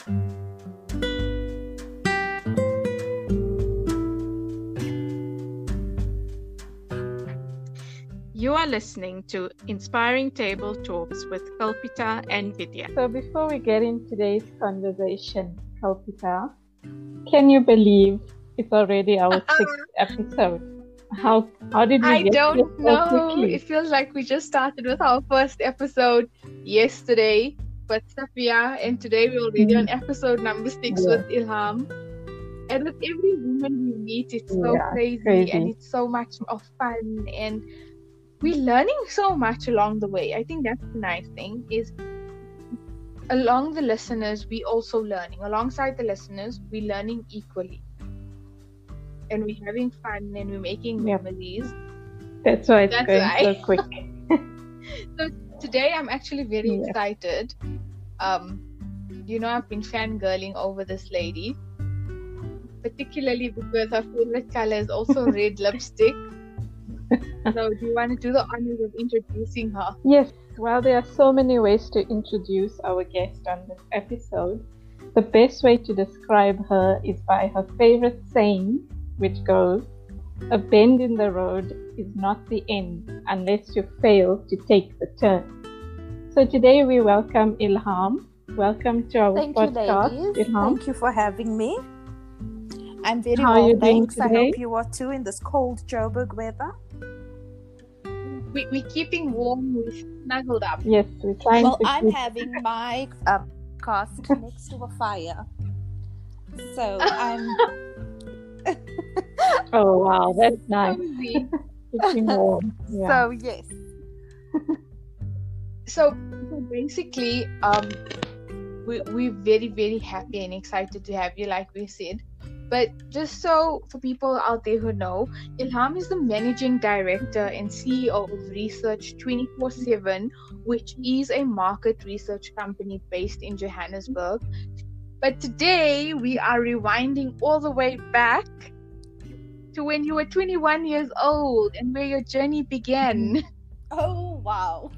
You are listening to Inspiring Table Talks with Kalpita and Vidya. So before we get into today's conversation, Kalpita, can you believe it's already our 6th episode? How did we get I here don't so know. quickly? It feels like we just started with our first episode yesterday with Safia, and today we're already on episode number 6 with Ilham. And with every woman we meet, it's so crazy and it's so much of fun, and we're learning so much along the way. I think that's the nice thing, is along the listeners, we also learning. Alongside the listeners, we're learning equally. And we're having fun and we're making memories. That's why it's going so quick. So today I'm actually very excited. I've been fangirling over this lady, particularly because her favorite color is also red lipstick. So do you want to do the honors of introducing her? Yes, well, there are so many ways to introduce our guest on this episode. The best way to describe her is by her favorite saying, which goes, "A bend in the road is not the end unless you fail to take the turn." So today we welcome Ilham. Welcome to our podcast, Thank you, ladies. Ilham. Thank you for having me. I'm very How are you doing thanks. I today? hope you are too in this cold Joburg weather. We're keeping warm. We're snuggled up. Yes, we're trying to I'm keep... having my cast next to a fire. So I'm... Oh, wow, that's nice. Cozy. Keeping warm. Yeah. So, yes. So basically, we're very, very happy and excited to have you, like we said. But just so for people out there who know, Ilham is the managing director and CEO of Research 24/7, which is a market research company based in Johannesburg. But today we are rewinding all the way back to when you were 21 years old and where your journey began. Oh, wow.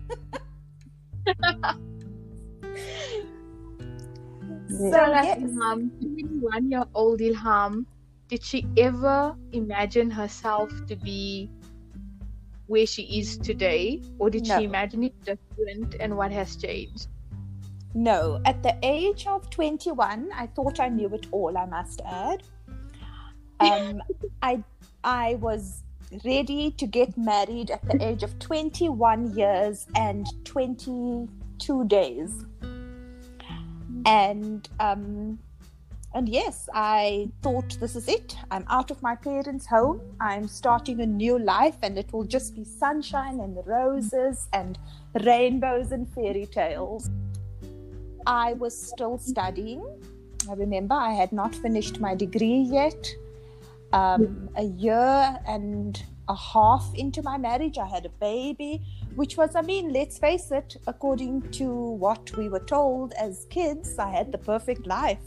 So, Ilham, 21-year-old Ilham, did she ever imagine herself to be where she is today? Or did she imagine it different, and what has changed? No. At the age of 21, I thought I knew it all, I must add. I was ready to get married at the age of 21 years and 22 days. And yes, I thought, this is it. I'm out of my parents' home. I'm starting a new life, and it will just be sunshine and roses and rainbows and fairy tales. I was still studying. I remember I had not finished my degree yet. A year and a half into my marriage, I had a baby, which was, let's face it, according to what we were told as kids, I had the perfect life.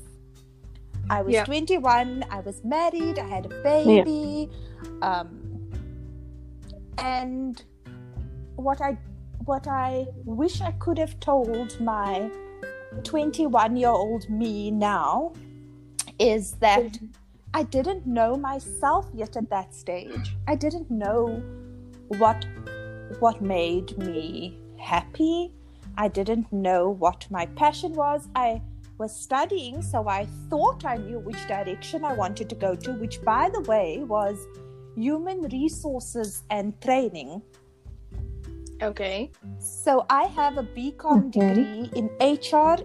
I was 21, I was married, I had a baby. And what I wish I could have told my 21-year-old me now is that I didn't know myself yet at that stage. I didn't know what made me happy. I didn't know what my passion was. I was studying, so I thought I knew which direction I wanted to go to, which, by the way, was human resources and training. Okay. So I have a BCom degree in HR,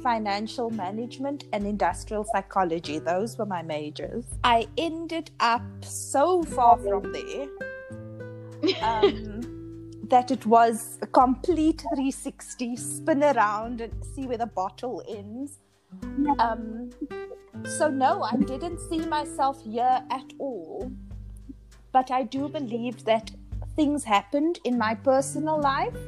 financial management, and industrial psychology. Those were my majors. I ended up so far from there that it was a complete 360, spin around and see where the bottle ends. So no, I didn't see myself here at all. But I do believe that things happened in my personal life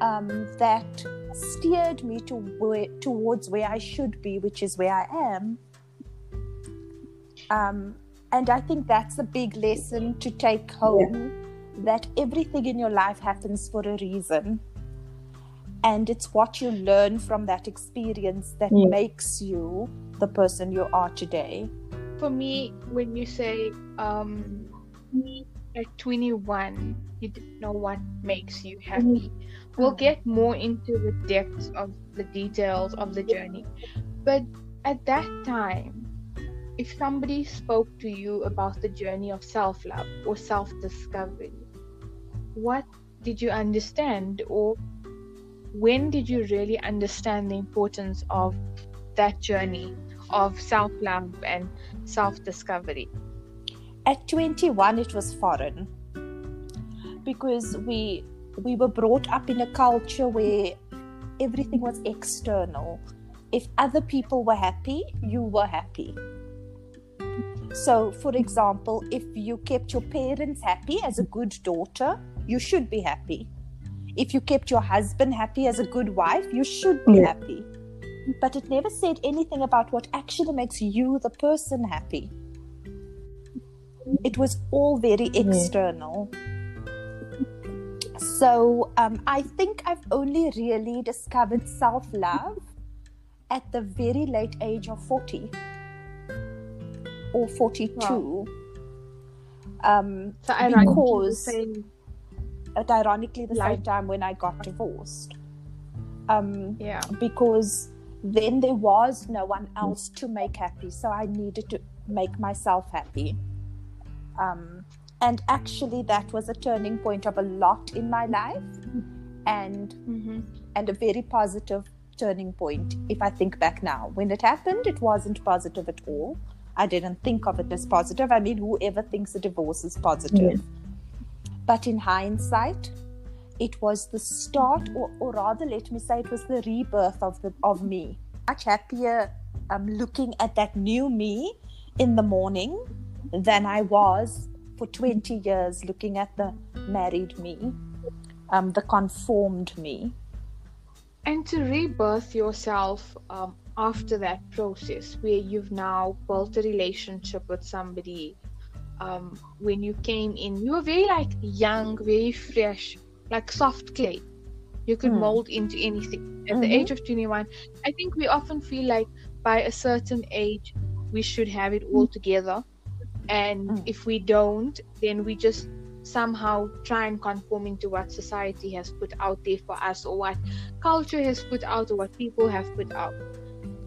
that steered me towards where I should be, which is where I am. And I think that's a big lesson to take home, that everything in your life happens for a reason. And it's what you learn from that experience that makes you the person you are today. For me, when you say at 21, you didn't know what makes you happy. We'll get more into the depths of the details of the journey. But at that time, if somebody spoke to you about the journey of self-love or self-discovery, what did you understand, or when did you really understand the importance of that journey of self-love and self-discovery? At 21, it was foreign, because we were brought up in a culture where everything was external. If other people were happy, you were happy. So, for example, if you kept your parents happy as a good daughter, you should be happy. If you kept your husband happy as a good wife, you should be happy. But it never said anything about what actually makes you, the person, happy. It was all very external. So I think I've only really discovered self-love at the very late age of 40 or 42. Wow. So ironically the same time when I got divorced. Because then there was no one else to make happy, so I needed to make myself happy. And actually that was a turning point of a lot in my life, and a very positive turning point if I think back now. When it happened, it wasn't positive at all. I didn't think of it as positive. I mean, whoever thinks a divorce is positive? But in hindsight, it was the start, or rather, let me say, it was the rebirth of me. Much happier looking at that new me in the morning than I was for 20 years looking at the married me, the conformed me. And to rebirth yourself after that process, where you've now built a relationship with somebody, when you came in, you were very young, very fresh, like soft clay. You could mold into anything. At the age of 21, I think we often feel like by a certain age, we should have it all together. And if we don't, then we just somehow try and conform into what society has put out there for us, or what culture has put out, or what people have put out.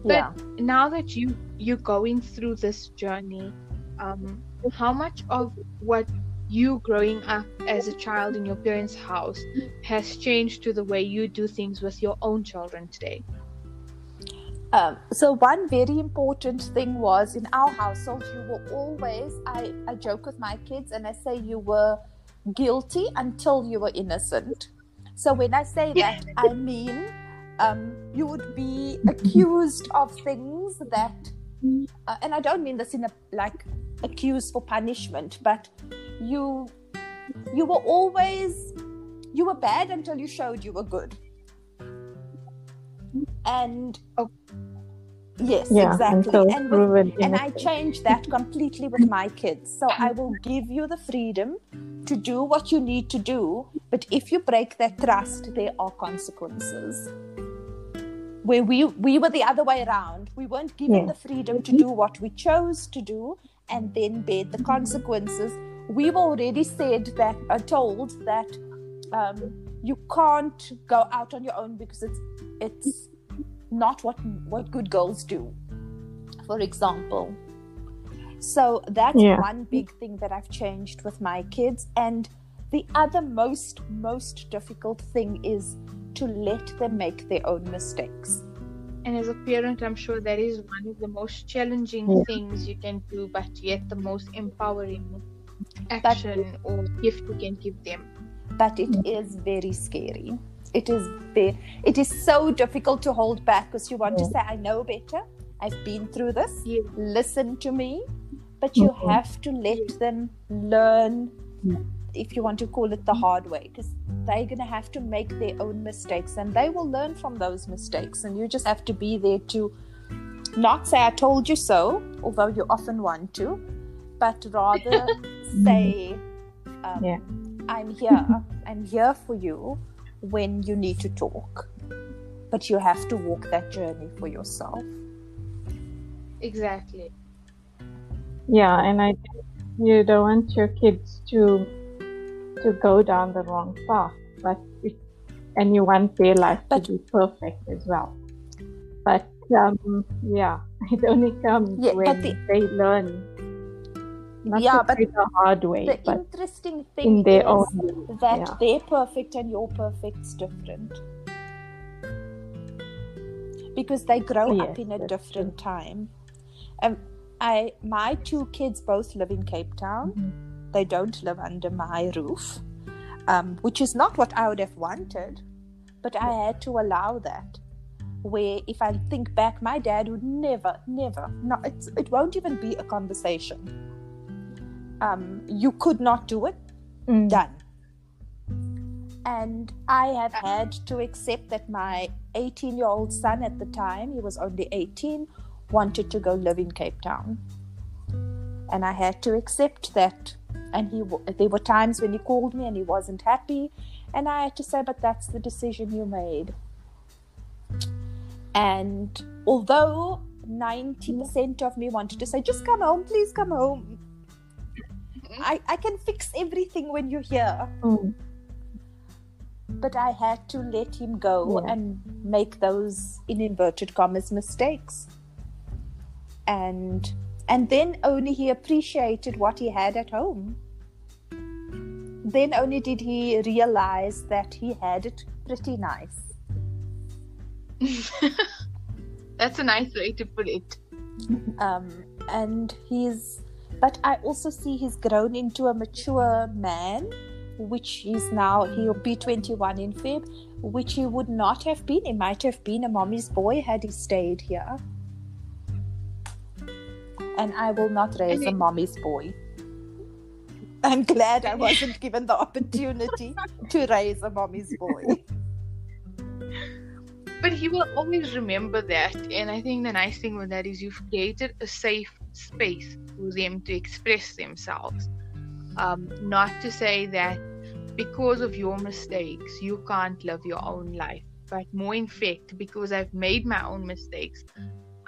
But now that you're going through this journey, how much of what you growing up as a child in your parents' house has changed to the way you do things with your own children today? So one very important thing was, in our household, you were always, I joke with my kids and I say, you were guilty until you were innocent. So when I say that, I mean you would be accused of things that, and I don't mean this in a accused for punishment, but you were bad until you showed you were good. And yes, exactly. And I changed that completely with my kids. So I will give you the freedom to do what you need to do, but if you break that trust, there are consequences. Where we were the other way around. We weren't given the freedom to do what we chose to do and then bear the consequences. We were already told that you can't go out on your own because it's not what good girls do, for example. So that's one big thing that I've changed with my kids. And the other most difficult thing is to let them make their own mistakes. And as a parent, I'm sure that is one of the most challenging things you can do, but yet the most empowering action or gift you can give them. But it is very scary. It is so difficult to hold back, because you want to say, I know better, I've been through this, listen to me. But you have to let them learn, if you want to call it the hard way, because they're going to have to make their own mistakes and they will learn from those mistakes. And you just have to be there to not say, I told you so, although you often want to, but rather say, I'm here for you when you need to talk. but you have to walk that journey for yourself. Exactly. Yeah, and you don't want your kids to go down the wrong path, and you want their life to be perfect as well. But it only comes when they learn. Not the hard way, the but interesting thing in their is own way. that they're perfect and you're perfect's different. Because they grow up in a different time. My 2 kids both live in Cape Town. Mm-hmm. They don't live under my roof, which is not what I would have wanted, but I had to allow that. Where if I think back, my dad would never, it won't even be a conversation. You could not do it. Done. And I have had to accept that my 18-year-old son at the time, he was only 18, wanted to go live in Cape Town. And I had to accept that. And there were times when he called me and he wasn't happy. And I had to say, but that's the decision you made. And although 90% of me wanted to say, just come home, please come home. I can fix everything when you're here. But I had to let him go and make those, in inverted commas, mistakes. And then only he appreciated what he had at home. Then only did he realize that he had it pretty nice. That's a nice way to put it. But I also see he's grown into a mature man, which is now, he'll be 21 in Feb, which he would not have been. He might have been a mommy's boy had he stayed here. And I will not raise a mommy's boy. I'm glad I wasn't given the opportunity to raise a mommy's boy. But he will always remember that. And I think the nice thing with that is you've created a safe space for them to express themselves. Not to say that because of your mistakes, you can't live your own life. But more in fact, because I've made my own mistakes,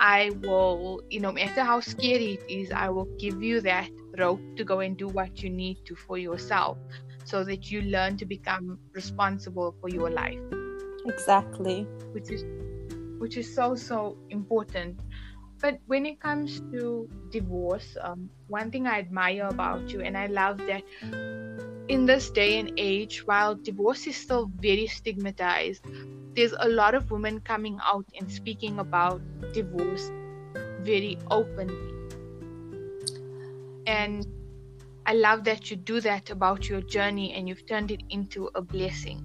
I will, no matter how scary it is, I will give you that rope to go and do what you need to for yourself, so that you learn to become responsible for your life. Exactly. Which is so important. But when it comes to divorce, one thing I admire about you, and I love that in this day and age, while divorce is still very stigmatized, there's a lot of women coming out and speaking about divorce very openly. And I love that you do that about your journey and you've turned it into a blessing.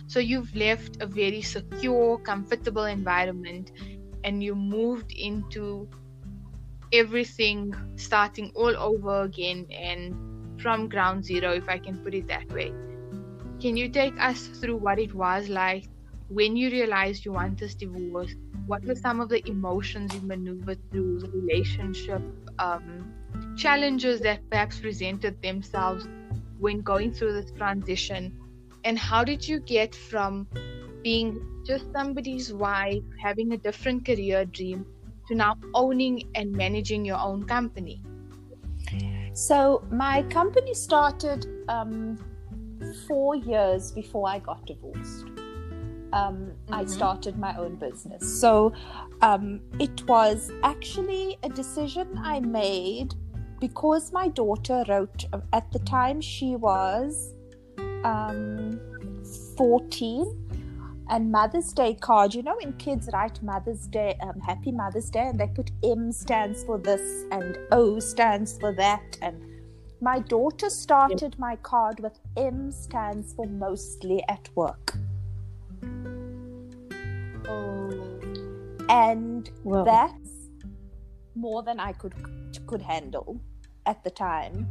So you've left a very secure, comfortable environment and you moved into everything starting all over again and from ground zero, if I can put it that way. Can you take us through what it was like when you realized you want this divorce? What were some of the emotions you maneuvered through, the relationship challenges that perhaps presented themselves when going through this transition? And how did you get from being just somebody's wife, having a different career dream, to now owning and managing your own company? So my company started 4 years before I got divorced. I started my own business. So it was actually a decision I made because my daughter wrote, at the time she was 14, and Mother's Day card, when kids write Mother's Day, Happy Mother's Day, and they put M stands for this and O stands for that, and my daughter started my card with M stands for mostly at work. And that's more than I could handle at the time.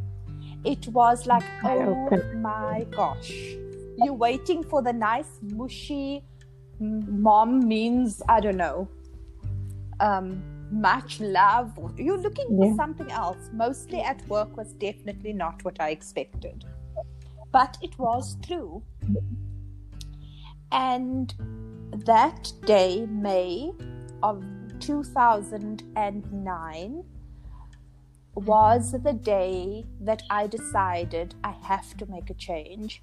It was like, oh my gosh, you're waiting for the nice mushy mom means, I don't know, much love. You're looking for something else. Mostly at work was definitely not what I expected, but it was true. And that day, May of 2009, was the day that I decided I have to make a change.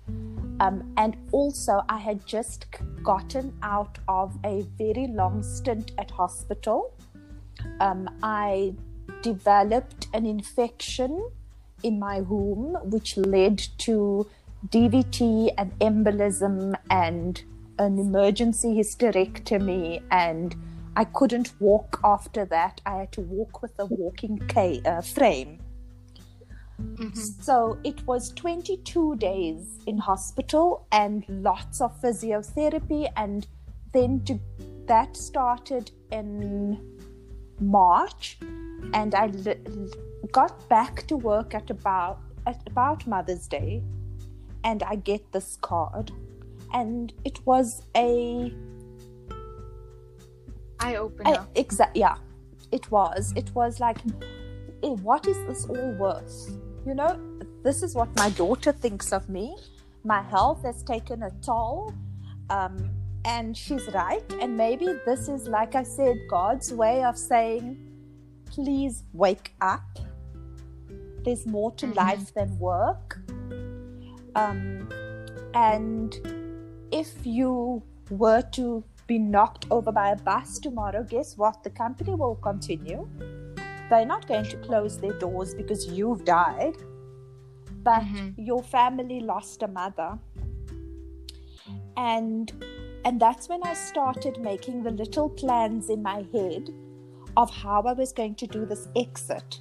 And also, I had just gotten out of a very long stint at hospital. I developed an infection in my womb, which led to DVT and embolism and an emergency hysterectomy, and I couldn't walk after that. I had to walk with a walking frame. So it was 22 days in hospital and lots of physiotherapy, and then that started in March, and I got back to work at about Mother's Day, and I get this card, and it was a eye-opener. Yeah, it was like, what is this all worth? You know, this is what my daughter thinks of me. My health has taken a toll, and she's right. And maybe this is, like I said, God's way of saying, please wake up. There's more to life than work. And if you were to be knocked over by a bus tomorrow, guess what? The company will continue. They're not going to close their doors because you've died, but your family lost a mother. And that's when I started making the little plans in my head of how I was going to do this exit.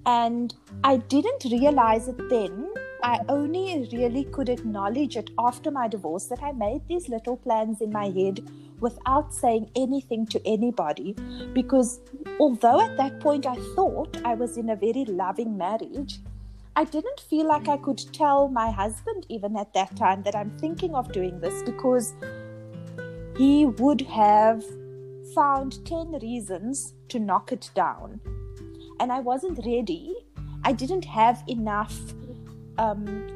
And I didn't realize it then. I only really could acknowledge it after my divorce, that I made these little plans in my head without saying anything to anybody, because although at that point I thought I was in a very loving marriage, I didn't feel like I could tell my husband even at that time that I'm thinking of doing this, because he would have found 10 reasons to knock it down. And I wasn't ready. I didn't have enough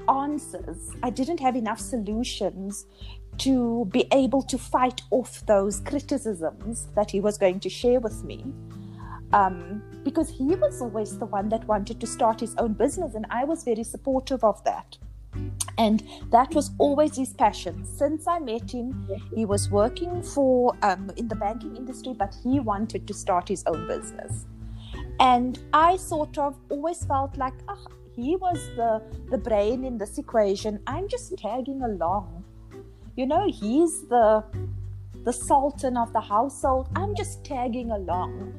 answers. I didn't have enough solutions to be able to fight off those criticisms that he was going to share with me. Because he was always the one that wanted to start his own business, and I was very supportive of that. And that was always his passion. Since I met him, he was working in the banking industry, but he wanted to start his own business. And I sort of always felt like, he was the brain in this equation. I'm just tagging along. You know, he's the sultan of the household. I'm just tagging along.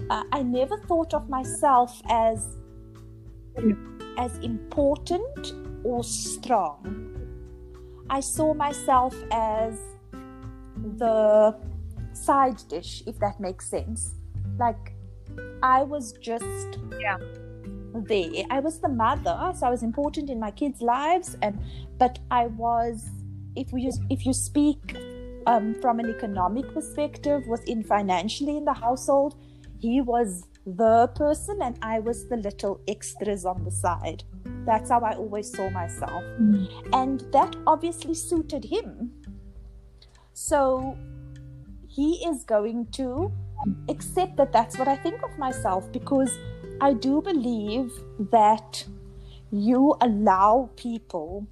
I never thought of myself as important or strong. I saw myself as the side dish, if that makes sense. Like, I was just there. I was the mother, so I was important in my kids' lives, but I was, if you speak from an economic perspective, within financially in the household, he was the person and I was the little extras on the side. That's how I always saw myself. And that obviously suited him. So he is going to accept that that's what I think of myself, because I do believe that you allow people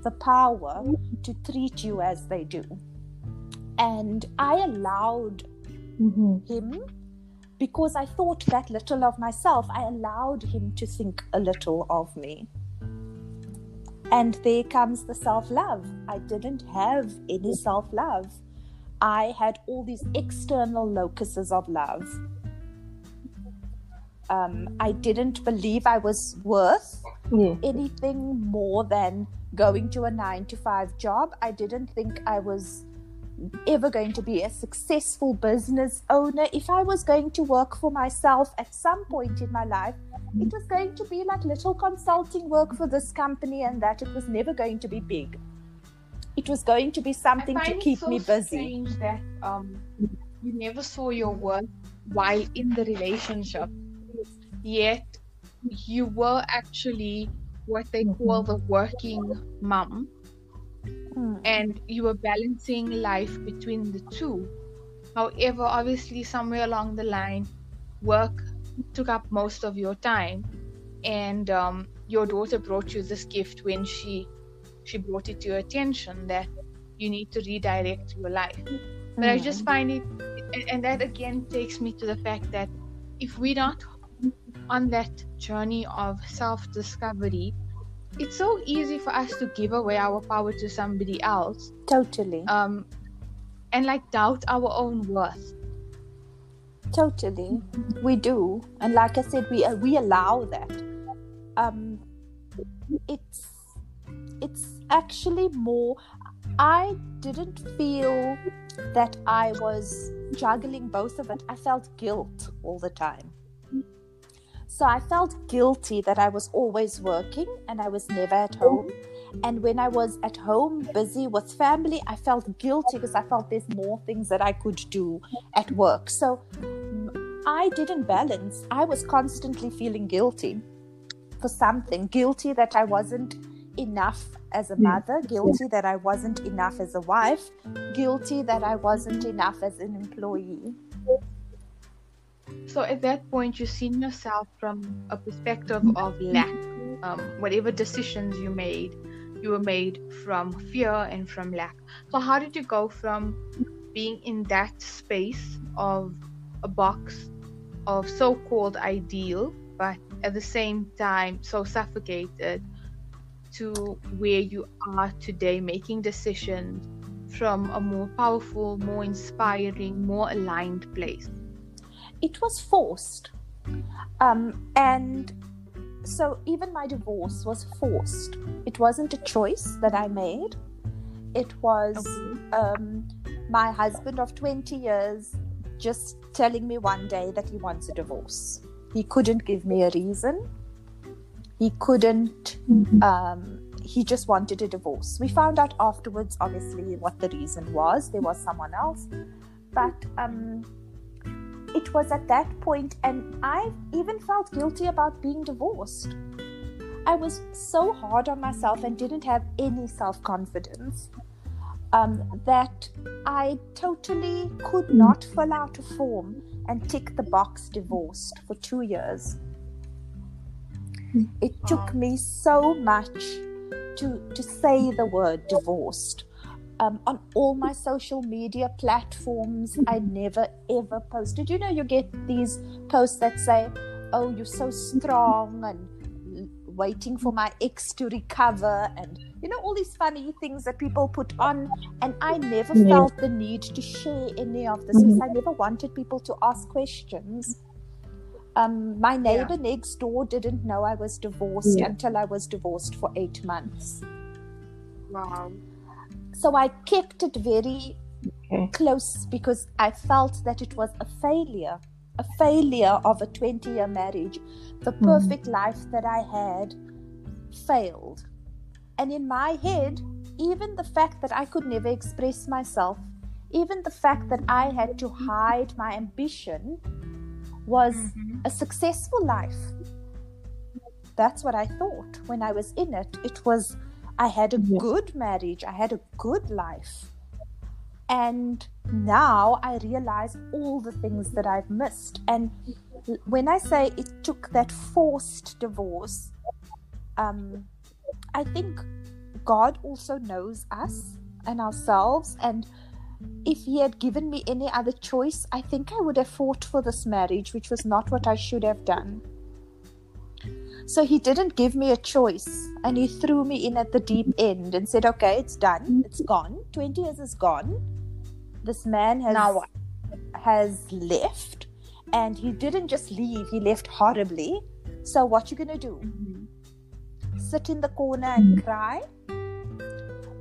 the power to treat you as they do. And I allowed him, because I thought that little of myself. I allowed him to think a little of me. And there comes the self-love. I didn't have any self-love. I had all these external locuses of love. I didn't believe I was worth anything more than going to a 9-to-5 job. I didn't think I was ever going to be a successful business owner. If I was going to work for myself at some point in my life, it was going to be like little consulting work for this company, and that it was never going to be big. It was going to be something to keep me busy. It's strange that you never saw your worth while in the relationship, yet you were actually what they call the working mum. and you were balancing life between the two. However, obviously, somewhere along the line, work took up most of your time, and your daughter brought you this gift when she brought it to your attention that you need to redirect your life. But I just find it, and that again takes me to the fact that if we're not on that journey of self-discovery, it's so easy for us to give away our power to somebody else. Totally. And like doubt our own worth. Totally. We do. And like I said, we allow that. It's actually more, I didn't feel that I was juggling both of it. I felt guilt all the time. So I felt guilty that I was always working and I was never at home. And when I was at home busy with family, I felt guilty because I felt there's more things that I could do at work. So I didn't balance. I was constantly feeling guilty for something. Guilty that I wasn't enough as a mother. Guilty that I wasn't enough as a wife. Guilty that I wasn't enough as an employee. So at that point, you've seen yourself from a perspective of lack. Whatever decisions you were made from fear and from lack. So how did you go from being in that space of a box of so-called ideal, but at the same time so suffocated, to where you are today, making decisions from a more powerful, more inspiring, more aligned place? It was forced. And so even my divorce was forced. It wasn't a choice that I made. It was my husband of 20 years just telling me one day that he wants a divorce. He couldn't give me a reason. He couldn't, he just wanted a divorce. We found out afterwards, obviously, what the reason was. There was someone else. But it was at that point, and I even felt guilty about being divorced. I was so hard on myself and didn't have any self-confidence that I totally could not fill out a form and tick the box divorced for 2 years. It took me so much to say the word divorced. On all my social media platforms, I never ever posted. You know, you get these posts that say, oh, you're so strong and waiting for my ex to recover, and you know, all these funny things that people put on. And I never felt the need to share any of this because I never wanted people to ask questions. My neighbor next door didn't know I was divorced until I was divorced for 8 months. Wow. So I kept it very close because I felt that it was a failure of a 20-year marriage. The perfect life that I had failed. And in my head, even the fact that I could never express myself, even the fact that I had to hide my ambition was a successful life. That's what I thought when I was in it. It was, I had a good marriage. I had a good life. And now I realize all the things that I've missed. And when I say it took that forced divorce, I think God also knows us and ourselves. And if he had given me any other choice, I think I would have fought for this marriage, which was not what I should have done. So he didn't give me a choice, and he threw me in at the deep end and said, okay, it's done. It's gone. 20 years is gone. This man has left, and he didn't just leave. He left horribly. So what you going to do? Sit in the corner and cry?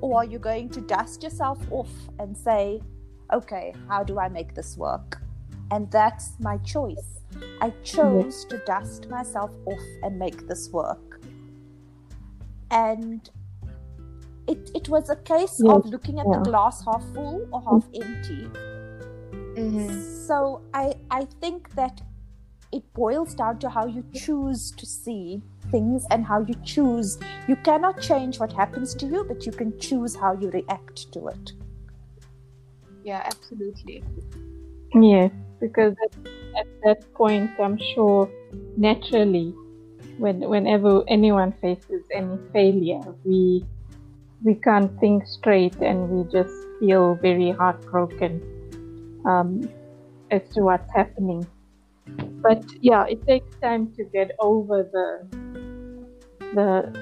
Or are you going to dust yourself off and say, okay, how do I make this work? And that's my choice. I chose to dust myself off and make this work. And it was a case of looking at the glass half full or half empty. So I think that it boils down to how you choose to see things and how you choose. You cannot change what happens to you, but you can choose how you react to it. Yeah, absolutely. Yes, because at that point, I'm sure naturally, whenever anyone faces any failure, we can't think straight and we just feel very heartbroken as to what's happening. But yeah, it takes time to get over the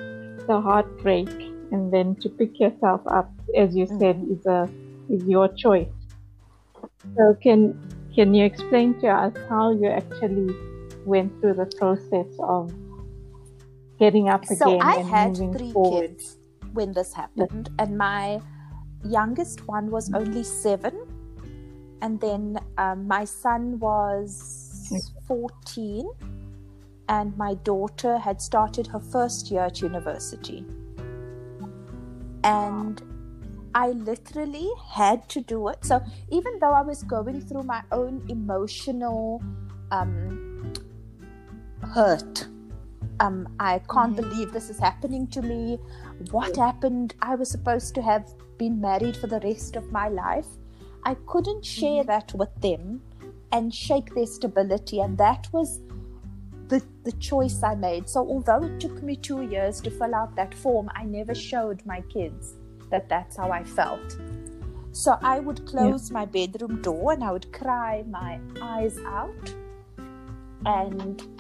heartbreak, and then to pick yourself up, as you said, is your choice. So can you explain to us how you actually went through the process of getting up again So I and had moving 3 forward? kids when this happened, and my youngest one was only 7, and then my son was 14, and my daughter had started her first year at university. And I literally had to do it. So even though I was going through my own emotional hurt, I can't believe this is happening to me. What happened? I was supposed to have been married for the rest of my life. I couldn't share that with them and shake their stability, and that was the choice I made. So although it took me 2 years to fill out that form, I never showed my kids that that's how I felt. So I would close my bedroom door and I would cry my eyes out,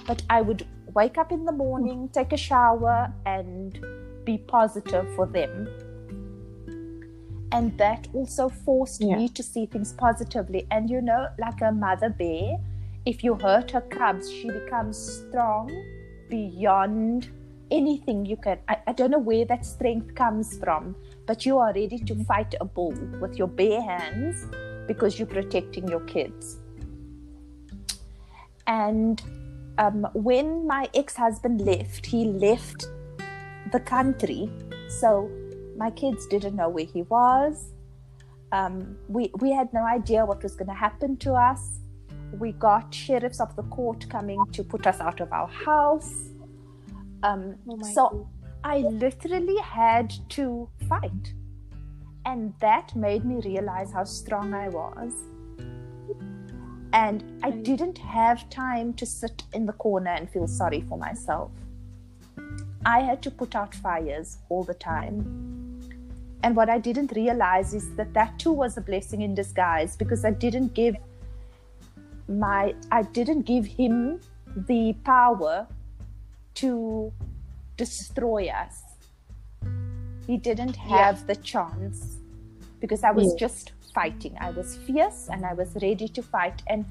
but I would wake up in the morning, take a shower, and be positive for them. And that also forced me to see things positively. And you know, like a mother bear, if you hurt her cubs, she becomes strong beyond anything you can. I don't know where that strength comes from, but you are ready to fight a bull with your bare hands because you're protecting your kids. And when my ex-husband left, he left the country. So my kids didn't know where he was. We had no idea what was going to happen to us. We got sheriffs of the court coming to put us out of our house. So I literally had to fight. And that made me realize how strong I was. And I didn't have time to sit in the corner and feel sorry for myself. I had to put out fires all the time. And what I didn't realize is that too was a blessing in disguise, because I didn't give him the power to destroy us. He didn't have the chance, because I was just fighting. I was fierce and I was ready to fight. And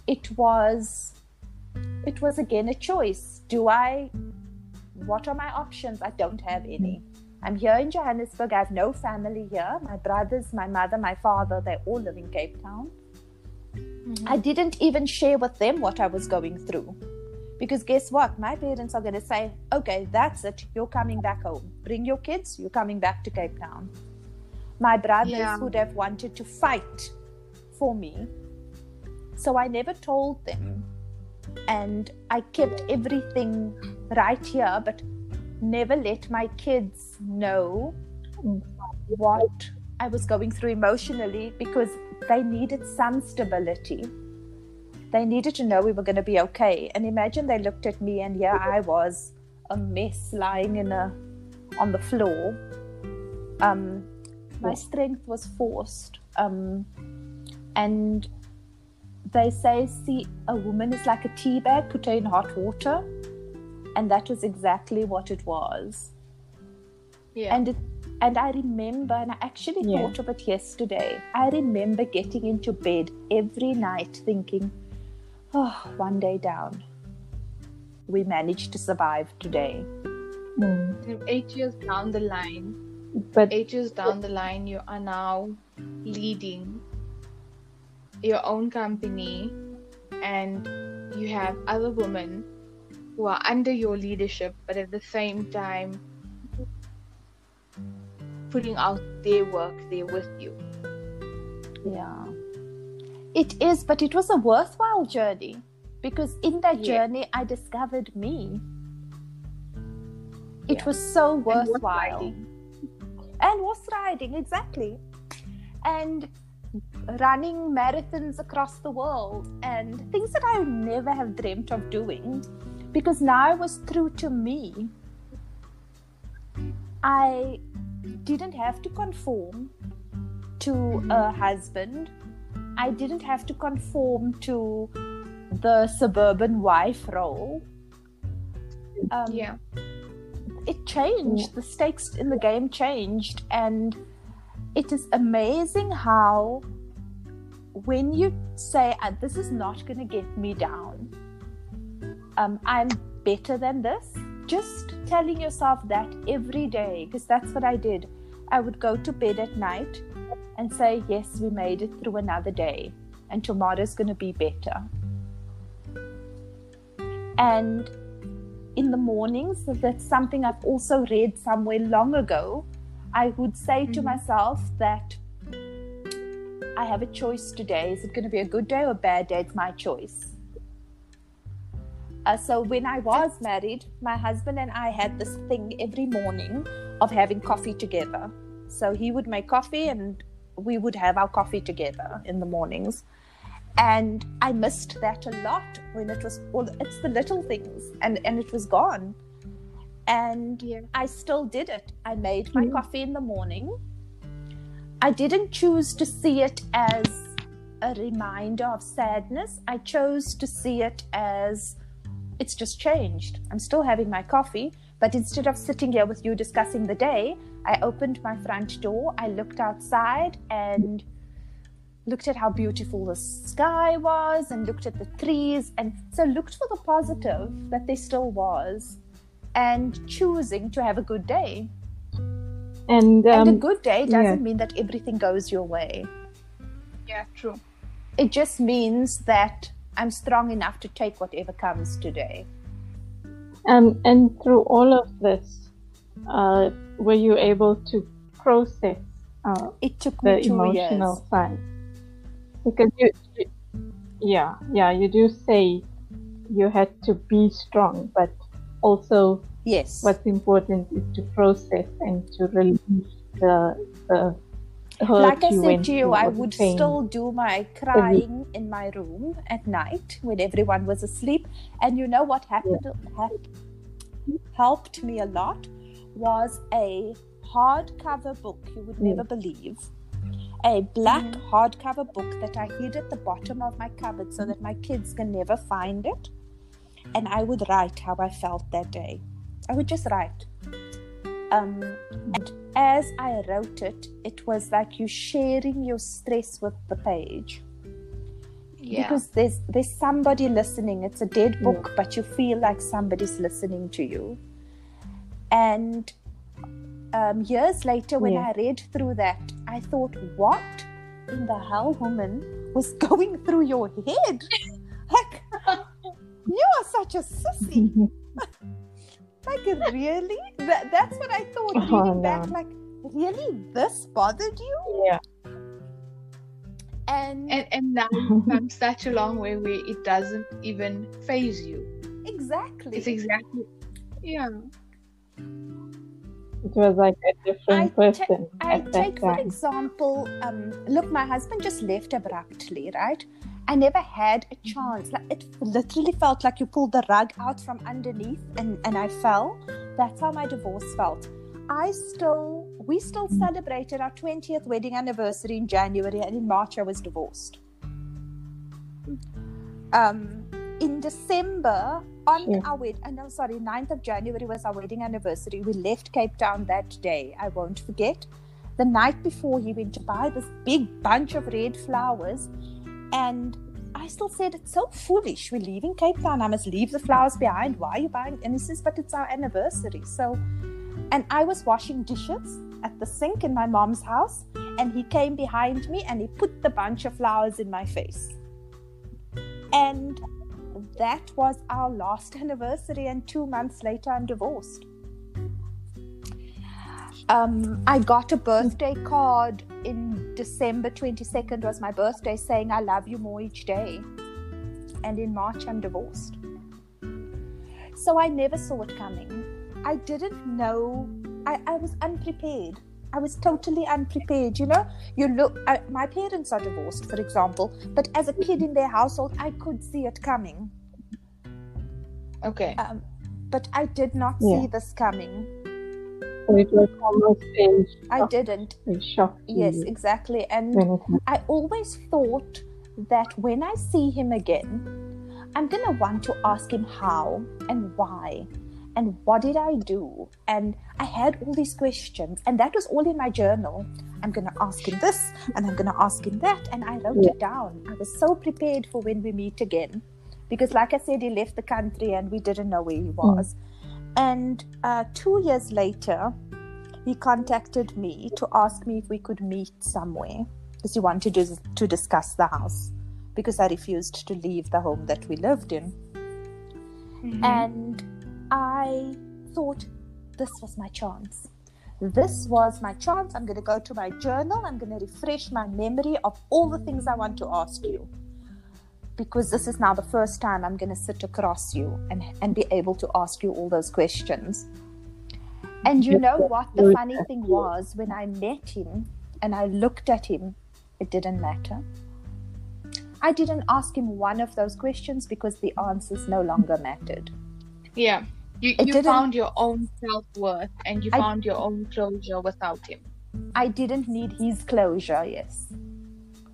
it was again a choice. What are my options? I don't have any. I'm here in Johannesburg. I have no family here. My brothers, my mother, my father, they all live in Cape Town. I didn't even share with them what I was going through. Because guess what? My parents are going to say, okay, that's it. You're coming back home. Bring your kids. You're coming back to Cape Town. My brothers would have wanted to fight for me. So I never told them. And I kept everything right here, but never let my kids know what I was going through emotionally, because they needed some stability. They needed to know we were going to be okay. And imagine they looked at me and here I was, a mess lying on the floor. My strength was forced. And they say, see, a woman is like a tea bag, put her in hot water. And that was exactly what it was. Yeah. And I remember, and I actually thought of it yesterday, I remember getting into bed every night thinking, oh, one day down. We managed to survive today. 8 years down the line, you are now leading your own company, and you have other women who are under your leadership, but at the same time putting out their work there with you. Yeah. It is, but it was a worthwhile journey, because in that journey I discovered me. It was so horse worthwhile. riding. And horse riding, exactly. And running marathons across the world and things that I would never have dreamt of doing, because now it was true to me. I didn't have to conform to a husband. I didn't have to conform to the suburban wife role. It changed. The stakes in the game changed, and it is amazing how when you say, this is not going to get me down, I'm better than this, just telling yourself that every day, because that's what I did. I would go to bed at night and say, yes, we made it through another day, and tomorrow's going to be better. And in the mornings, that's something I've also read somewhere long ago, I would say to myself that I have a choice today. Is it going to be a good day or a bad day? It's my choice. So when I was married, my husband and I had this thing every morning of having coffee together. So he would make coffee and we would have our coffee together in the mornings. And I missed that a lot when it was it's the little things and it was gone. And I still did it. I made my coffee in the morning. I didn't choose to see it as a reminder of sadness. I chose to see it as it's just changed. I'm still having my coffee, but instead of sitting here with you discussing the day, I opened my front door, I looked outside and looked at how beautiful the sky was and looked at the trees, and so looked for the positive that there still was and choosing to have a good day. And a good day doesn't mean that everything goes your way. Yeah, true. It just means that I'm strong enough to take whatever comes today. And through all of this, were you able to process it took me the 2 emotional years. side? Because you do say you had to be strong, but also what's important is to process and to release the hurt. Like I you said went to you, through, I or the would pain. still do my crying in my room at night when everyone was asleep. And you know what helped me a lot was a hardcover book you would never believe. A black hardcover book that I hid at the bottom of my cupboard so that my kids can never find it. And I would write how I felt that day. I would just write. And as I wrote it, it was like you sharing your stress with the page. Yeah. Because there's somebody listening. It's a dead book, but you feel like somebody's listening to you. And years later, when I read through that, I thought, what in the hell, woman, was going through your head? Like, you are such a sissy. Like, really? That's what I thought, reading back. Like, really? This bothered you? Yeah. And now you've come such a long way where it doesn't even faze you. Exactly. It's exactly. Yeah. It was like a different person I at that take, time. for example, look, my husband just left abruptly, right? I never had a chance. Like, it literally felt like you pulled the rug out from underneath and I fell. That's how my divorce felt. We still celebrated our 20th wedding anniversary in January, and in March I was divorced. In December, on our 9th of January was our wedding anniversary. We left Cape Town that day. I won't forget. The night before, he went to buy this big bunch of red flowers, and I still said, it's so foolish. We're leaving Cape Town. I must leave the flowers behind. Why are you buying? And he says, but it's our anniversary. So, and I was washing dishes at the sink in my mom's house, and he came behind me and he put the bunch of flowers in my face. And that was our last anniversary, and 2 months later I'm divorced. I got a birthday card in December 22nd was my birthday, saying I love you more each day, and in March I'm divorced. So I never saw it coming. I didn't know. I was unprepared. I was totally unprepared. My parents are divorced, for example, but as a kid in their household, I could see it coming. Okay. But I did not see this coming. So it was almost I didn't. A shock. Yes, exactly. And I always thought that when I see him again, I'm going to want to ask him how and why and what did I do. And I had all these questions, and that was all in my journal. I'm going to ask him this and I'm going to ask him that. And I wrote it down. I was so prepared for when we meet again. Because like I said, he left the country and we didn't know where he was. And 2 years later, he contacted me to ask me if we could meet somewhere. Because he wanted to discuss the house. Because I refused to leave the home that we lived in. Mm-hmm. And I thought this was my chance. This was my chance. I'm going to go to my journal. I'm going to refresh my memory of all the things I want to ask you. Because this is now the first time I'm going to sit across you and be able to ask you all those questions. And you know what the funny thing was? When I met him and I looked at him, it didn't matter. I didn't ask him one of those questions because the answers no longer mattered. Yeah. You found your own self-worth and you found your own closure without him. I didn't need his closure, yes.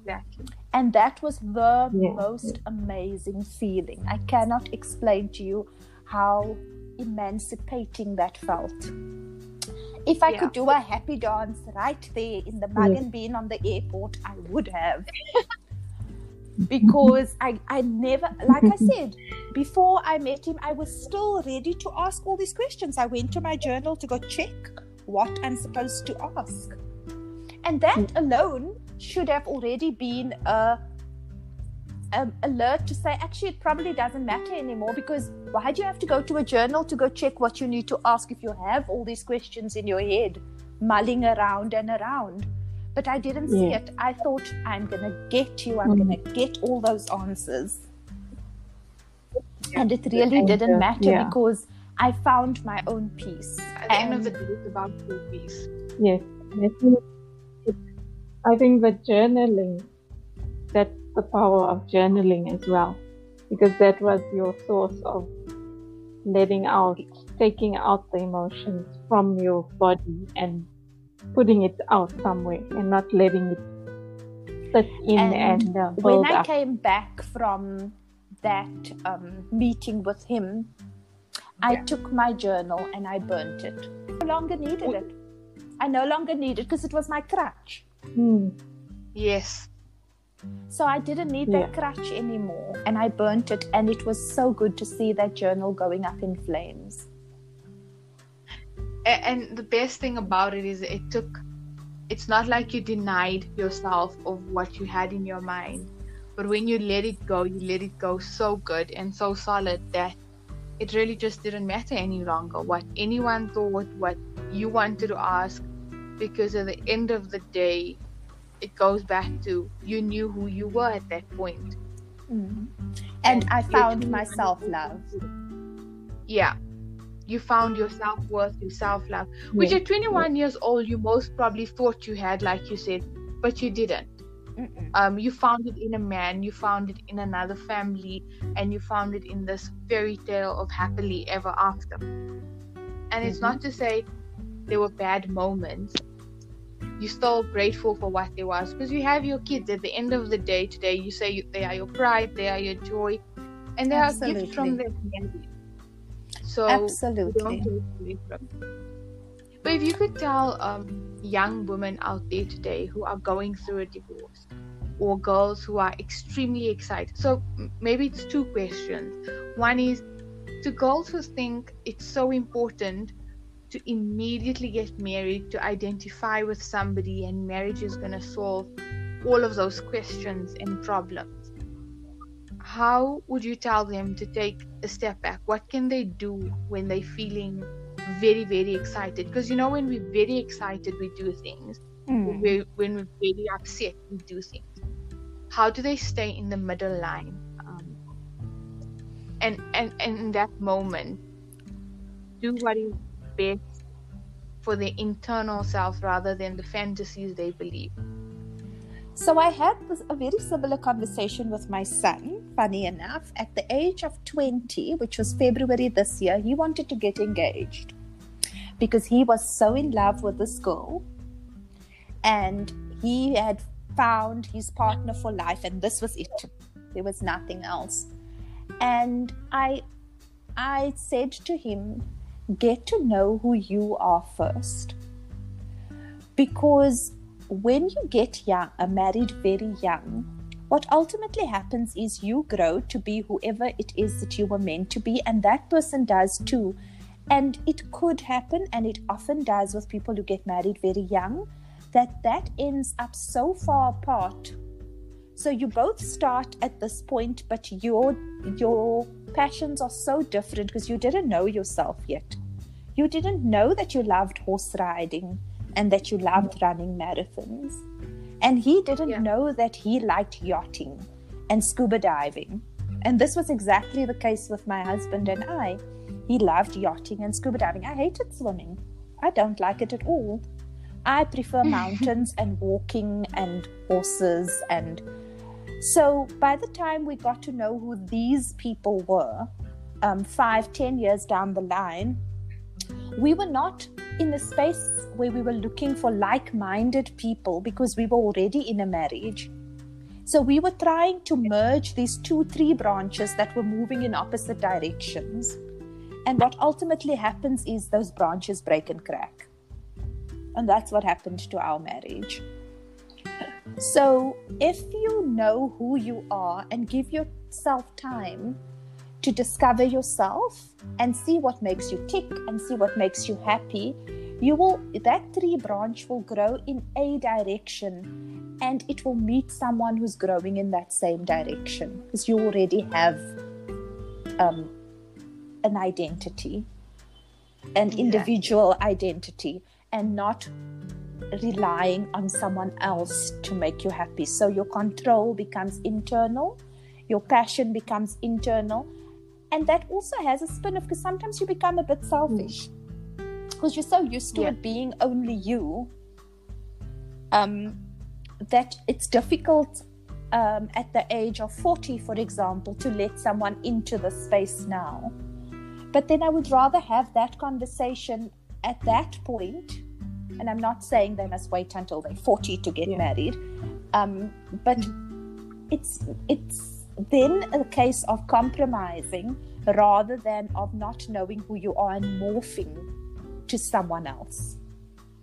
Exactly. And that was the most amazing feeling. I cannot explain to you how emancipating that felt. If I could do a happy dance right there in the mug and bean on the airport, I would have. Because I never, like I said, before I met him, I was still ready to ask all these questions. I went to my journal to go check what I'm supposed to ask. And that alone should have already been a alert to say, actually, it probably doesn't matter anymore, because why do you have to go to a journal to go check what you need to ask if you have all these questions in your head mulling around and around? But I didn't see it. I thought, I'm going to get you. I'm going to get all those answers. And it really didn't matter because I found my own peace. At the end of the day, it's about your peace. Yes. I think that journaling, that's the power of journaling as well. Because that was your source of letting out, taking out the emotions from your body and putting it out somewhere and not letting it sit in and build when I up. came back from that meeting with him, I took my journal and I burnt it. I no longer needed it. I no longer needed it because it was my crutch. Yes. So I didn't need that crutch anymore, and I burnt it, and it was so good to see that journal going up in flames. And the best thing about it is it's not like you denied yourself of what you had in your mind, but when you let it go so good and so solid that it really just didn't matter any longer what anyone thought, what you wanted to ask, because at the end of the day, it goes back to you knew who you were at that point. And I found my self-love. Yeah. You found your self-worth, your self-love, which at 21 years old, you most probably thought you had, like you said, but you didn't. You found it in a man, you found it in another family, and you found it in this fairy tale of happily ever after. And it's not to say there were bad moments. You're still grateful for what there was, because you have your kids. At the end of the day today, you say they are your pride, they are your joy, and they are gifts from their family. So absolutely. Don't take away from them. But if you could tell young women out there today who are going through a divorce, or girls who are extremely excited, so maybe it's two questions. One is to girls who think it's so important to immediately get married, to identify with somebody, and marriage is going to solve all of those questions and problems. How would you tell them to take a step back? What can they do when they're feeling very, very excited? Because when we're very excited, we do things. When we're very upset, we do things. How do they stay in the middle line? And in that moment, do what is best for their internal self rather than the fantasies they believe. So I had a very similar conversation with my son, funny enough. At the age of 20, which was February this year, he wanted to get engaged because he was so in love with this girl and he had found his partner for life, and this was it. There was nothing else. And I said to him, get to know who you are first. Because when you get married very young, what ultimately happens is you grow to be whoever it is that you were meant to be, and that person does too. And it could happen, and it often does with people who get married very young, that ends up so far apart. So you both start at this point, but your passions are so different because you didn't know yourself yet. You didn't know that you loved horse riding and that you loved running marathons. And he didn't know that he liked yachting and scuba diving. And this was exactly the case with my husband and I. He loved yachting and scuba diving. I hated swimming. I don't like it at all. I prefer mountains and walking and horses. And so by the time we got to know who these people were, 5-10 years down the line, we were not in the space where we were looking for like-minded people because we were already in a marriage. So we were trying to merge these 2-3 branches that were moving in opposite directions. And what ultimately happens is those branches break and crack. And that's what happened to our marriage. So if you know who you are and give yourself time to discover yourself and see what makes you tick and see what makes you happy, that tree branch will grow in a direction and it will meet someone who's growing in that same direction because you already have an identity, an individual identity, and not relying on someone else to make you happy. So your control becomes internal, your passion becomes internal, and that also has a spin off because sometimes you become a bit selfish because you're so used to it being only you that it's difficult at the age of 40, for example, to let someone into the space now. But then I would rather have that conversation at that point, and I'm not saying they must wait until they're 40 to get married, but it's then a case of compromising rather than of not knowing who you are and morphing to someone else.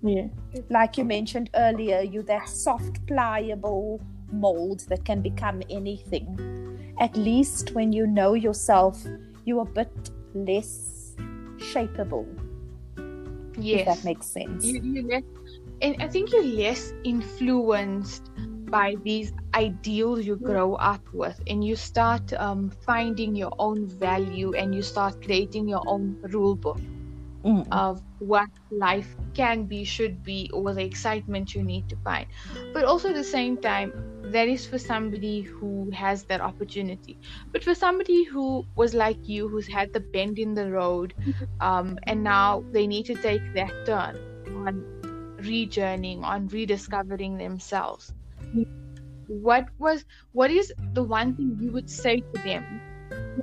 Yeah. Like you mentioned earlier, you're that soft, pliable mold that can become anything. At least when you know yourself, you're a bit less shapeable. Yes. If that makes sense. And I think you're less influenced by these ideals you grow up with, and you start finding your own value, and you start creating your own rule book of what life can be, should be, or the excitement you need to find. But also at the same time, that is for somebody who has that opportunity. But for somebody who was like you, who's had the bend in the road, and now they need to take that turn on rejourneying, on rediscovering themselves, what is the one thing you would say to them,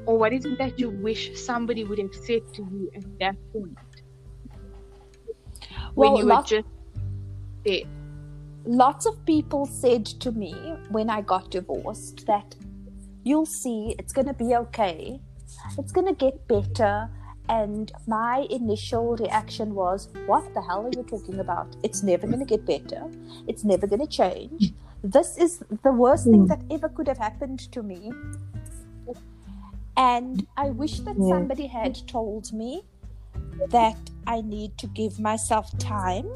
or what is it that you wish somebody would have said to you at that point when you were just there? Lots of people said to me when I got divorced that you'll see, it's going to be okay, it's going to get better. And my initial reaction was, what the hell are you talking about? It's never going to get better. It's never going to change. This is the worst thing that ever could have happened to me. And I wish that somebody had told me that I need to give myself time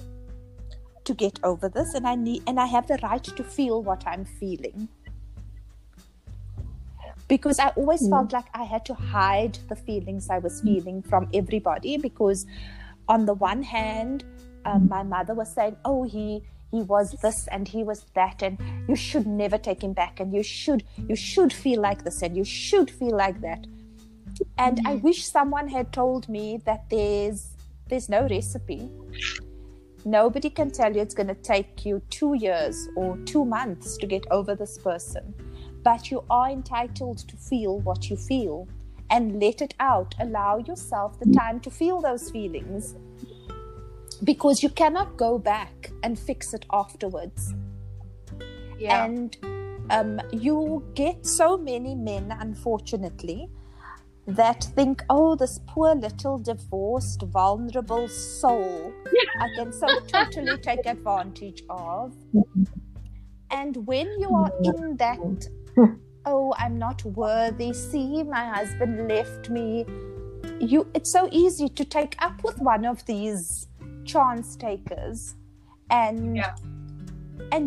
to get over this, and I have the right to feel what I'm feeling. Because I always felt like I had to hide the feelings I was feeling from everybody, because on the one hand, my mother was saying, oh, he was this and he was that, and you should never take him back, and you should feel like this and you should feel like that. And I wish someone had told me that there's There's no recipe. Nobody can tell you it's going to take you 2 years or 2 months to get over this person. But you are entitled to feel what you feel and let it out. Allow yourself the time to feel those feelings, because you cannot go back and fix it afterwards. Yeah. And you get so many men, unfortunately, that think, oh, this poor little divorced, vulnerable soul, I can so totally take advantage of. And when you are in that, oh, I'm not worthy, see, my husband left me, it's so easy to take up with one of these chance takers and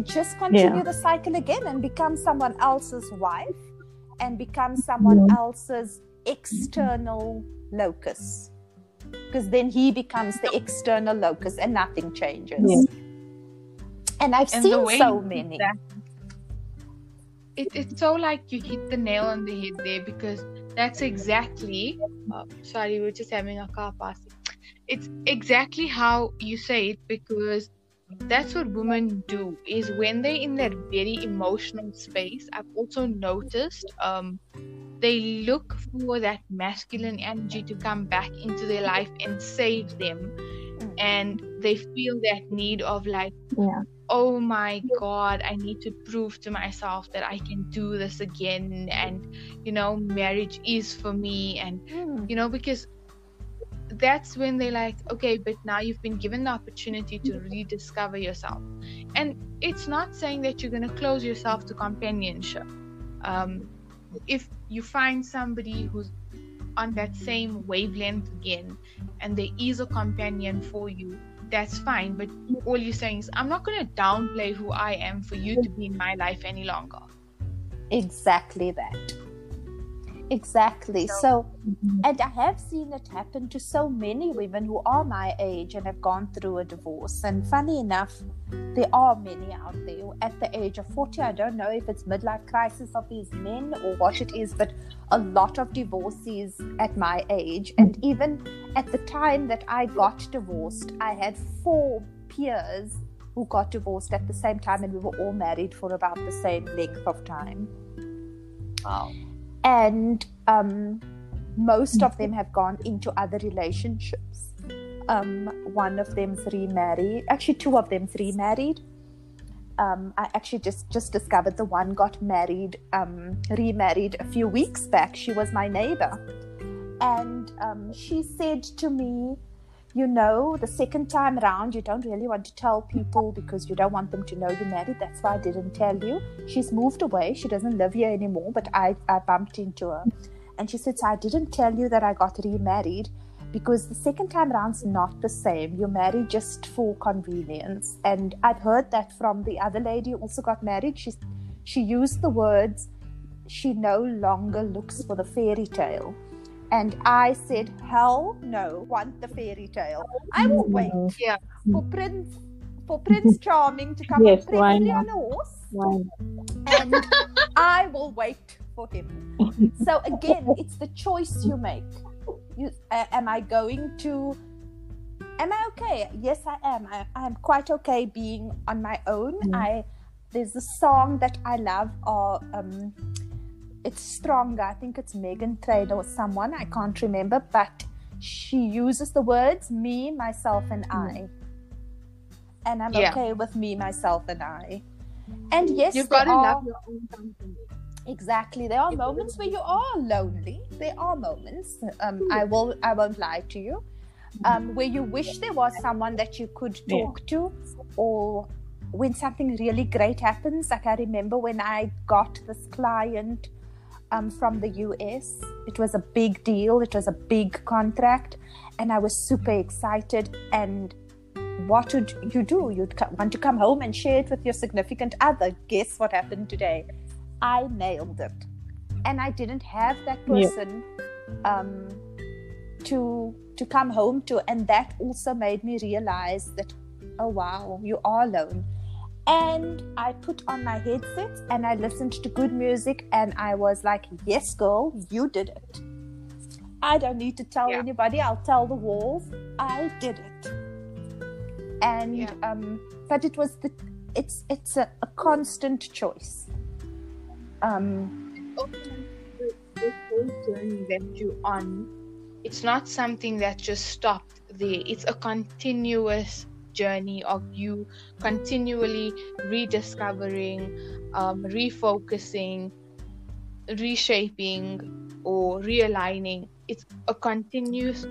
just continue the cycle again and become someone else's wife and become someone else's external locus, because then he becomes the external locus and nothing changes. And I've seen so many. It's so like you hit the nail on the head there, because that's exactly sorry, we're just having a car passing. It's exactly how you say it, because that's what women do, is when they're in that very emotional space, I've also noticed they look for that masculine energy to come back into their life and save them. And they feel that need of like, oh my God, I need to prove to myself that I can do this again. And, marriage is for me. And, because that's when they're like, okay, but now you've been given the opportunity to rediscover yourself. And it's not saying that you're going to close yourself to companionship. If you find somebody who's on that same wavelength again and there is a companion for you, that's fine. But all you're saying is, I'm not going to downplay who I am for you to be in my life any longer. Exactly that. Exactly. So, and I have seen it happen to so many women who are my age and have gone through a divorce. And funny enough, there are many out there at the age of 40. I don't know if it's midlife crisis of these men or what it is, but a lot of divorcees at my age. And even at the time that I got divorced, I had 4 peers who got divorced at the same time, and we were all married for about the same length of time. Wow. And most of them have gone into other relationships. One of them's remarried. Actually, 2 of them's remarried. I actually just discovered the one got married, remarried a few weeks back. She was my neighbor. And she said to me, the second time around, you don't really want to tell people because you don't want them to know you're married. That's why I didn't tell you. She's moved away. She doesn't live here anymore, but I bumped into her. And she said, so I didn't tell you that I got remarried because the second time around's not the same. You're married just for convenience. And I've heard that from the other lady who also got married. She used the words, she no longer looks for the fairy tale. And I said, hell no, want the fairy tale. I will wait for Prince Charming to come and bring me on a horse. And I will wait for him. So again, it's the choice you make. Am I okay? Yes, I am. I'm quite okay being on my own. There's a song that I love, it's Stronger. I think it's Megan Trainor or someone. I can't remember. But she uses the words me, myself, and I. And I'm okay with me, myself, and I. And yes, you've got to love your own company. Exactly. There are moments where you are lonely. There are moments. I won't lie to you. Where you wish there was someone that you could talk to, or when something really great happens. Like I remember when I got this client from the US. It was a big deal. It was a big contract, and I was super excited. And what would you do? You'd want to come home and share it with your significant other. Guess what happened today? I nailed it, and I didn't have that person to come home to, and that also made me realize that, oh wow, you are alone. And I put on my headsets and I listened to good music, and I was like, yes, girl, you did it. I don't need to tell Yeah. anybody. I'll tell the walls. I did it. And but it was it's a constant choice. This whole journey that you're on, it's not something that just stopped there. It's a continuous journey of you continually rediscovering, refocusing, reshaping, or realigning. It's a continuous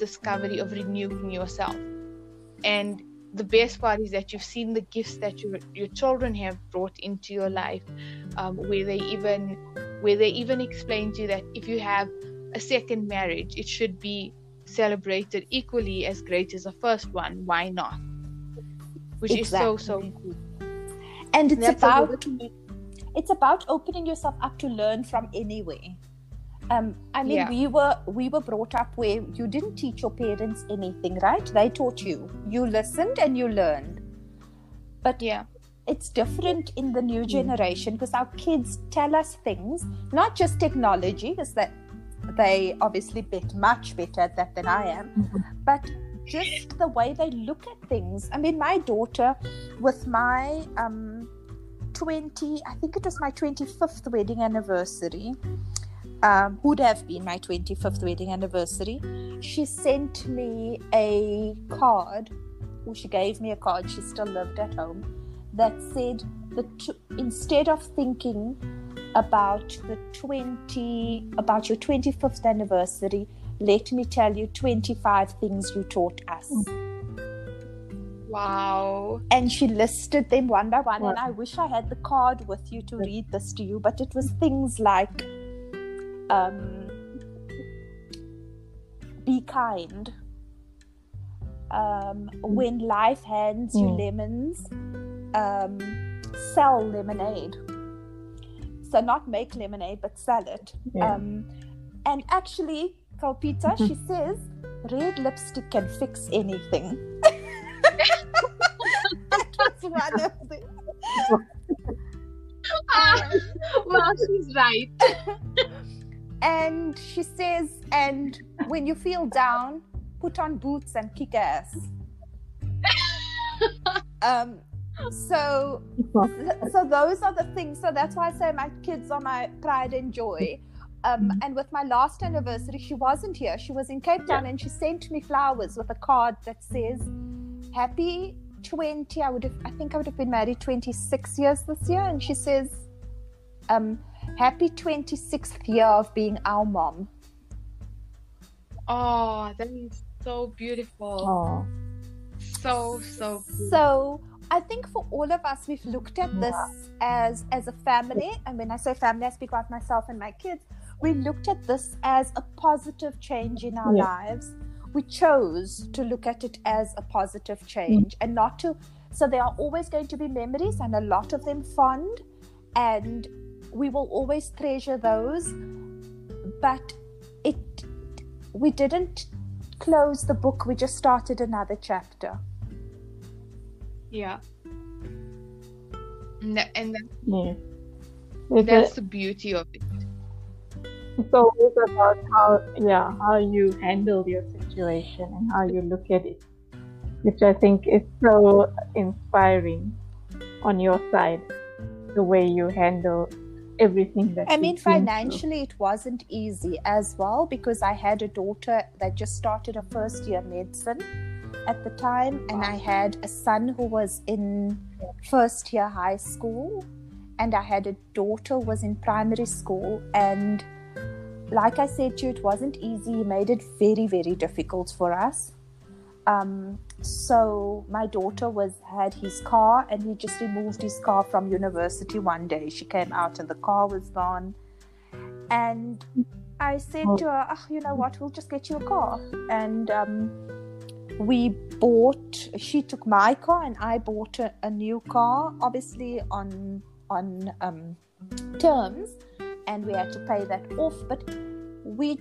discovery of renewing yourself. And the best part is that you've seen the gifts that your children have brought into your life, where they even explain to you that if you have a second marriage, it should be celebrated equally as great as the first one. Why not? Which Exactly. is so cool. And it's That's about opening yourself up to learn from anywhere. I mean, Yeah. we were brought up where you didn't teach your parents anything, right? They taught you. You listened and you learned. But it's different in the new generation, because our kids tell us things, not just technology, because that they obviously much better at that than I am, but just the way they look at things. I mean, my daughter, with my I think it was my 25th wedding anniversary, would have been my 25th wedding anniversary, she sent me a card, or she gave me a card, she still lived at home, that said instead of thinking about your 25th anniversary, let me tell you 25 things you taught us. Wow. And she listed them one by one. And I wish I had the card with you to read this to you, but it was things like be kind, when life hands you lemons, sell lemonade. So not make lemonade, but sell it. And actually, Kalpita, she says, red lipstick can fix anything. That was one of them. Well, she's right. And she says, and when you feel down, put on boots and kick ass. So those are the things. So that's why I say my kids are my pride and joy. And with my last anniversary, she wasn't here. She was in Cape Town, and she sent me flowers with a card that says, "Happy 20." I think I would have been married 26 years this year, and she says, "Happy 26th year of being our mom." Oh, that is so beautiful. Oh. So cool. So I think for all of us, we've looked at this as a family. And when I say family, I speak about myself and my kids. We looked at this as a positive change in our lives. We chose to look at it as a positive change and not to. So there are always going to be memories, and a lot of them fond, and we will always treasure those. But we didn't close the book. We just started another chapter. Yeah. And That's the beauty of it. It's always about how you handle your situation and how you look at it, which I think is so inspiring on your side, the way you handle everything that I mean, financially it wasn't easy as well, because I had a daughter that just started her first year medicine at the time, and I had a son who was in first year high school, and I had a daughter who was in primary school. And like I said to you, it wasn't easy. He made it very, very difficult for us. So my daughter had his car, and he just removed his car from university one day. She came out and the car was gone. And I said to her, you know what, we'll just get you a car. And she took my car, and I bought a new car, obviously on terms, and we had to pay that off. But we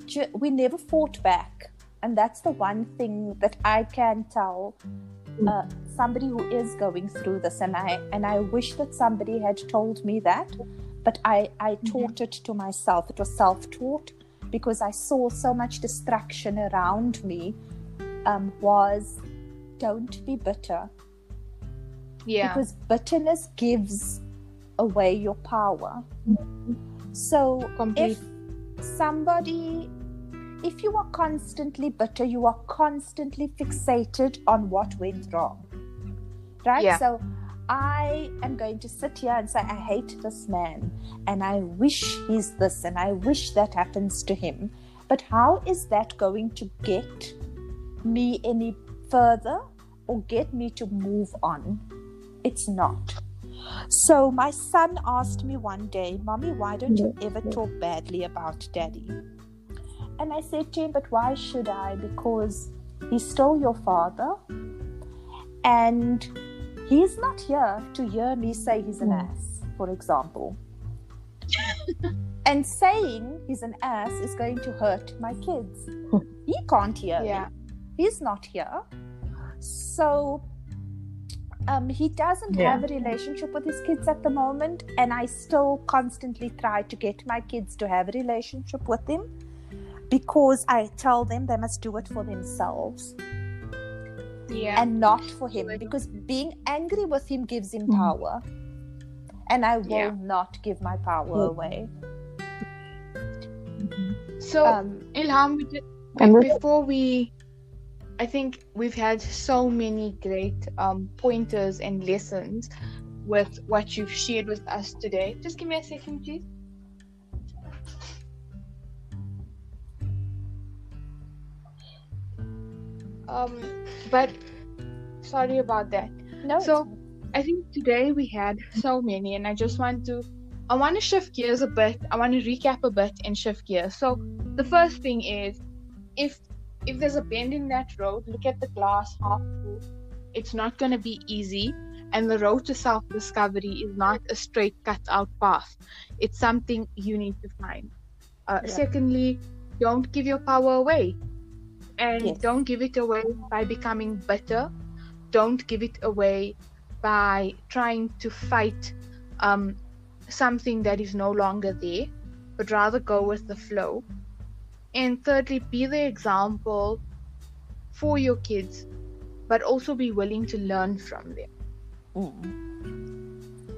never fought back. And that's the one thing that I can tell somebody who is going through this. And I wish that somebody had told me that, but I taught it to myself. It was self-taught, because I saw so much distraction around me, was don't be bitter. Yeah. Because bitterness gives away your power. So Complete. if you are constantly bitter, you are constantly fixated on what went wrong. Right? Yeah. So I am going to sit here and say, I hate this man and I wish he's this and I wish that happens to him. But how is that going to get me any further or get me to move on? It's not. So my son asked me one day, Mommy, why don't you ever talk badly about Daddy? And I said to him, but why should I? Because he's still your father. And he's not here to hear me say he's an ass, for example. And saying he's an ass is going to hurt my kids. He can't hear me. He's not here. So he doesn't have a relationship with his kids at the moment. And I still constantly try to get my kids to have a relationship with him, because I tell them they must do it for themselves. And not for him, because being angry with him gives him power, and I will not give my power away. So Ilham, I think we've had so many great pointers and lessons with what you've shared with us today. Just give me a second, please. But sorry about that. No. So I think today we had so many, and I want to shift gears a bit. I want to recap a bit and shift gears. So the first thing is, if there's a bend in that road, look at the glass half full. It's not going to be easy, and the road to self-discovery is not a straight cut out path. It's something you need to find. Secondly, don't give your power away. And don't give it away by becoming bitter. Don't give it away by trying to fight something that is no longer there, but rather go with the flow. And thirdly, be the example for your kids, but also be willing to learn from them.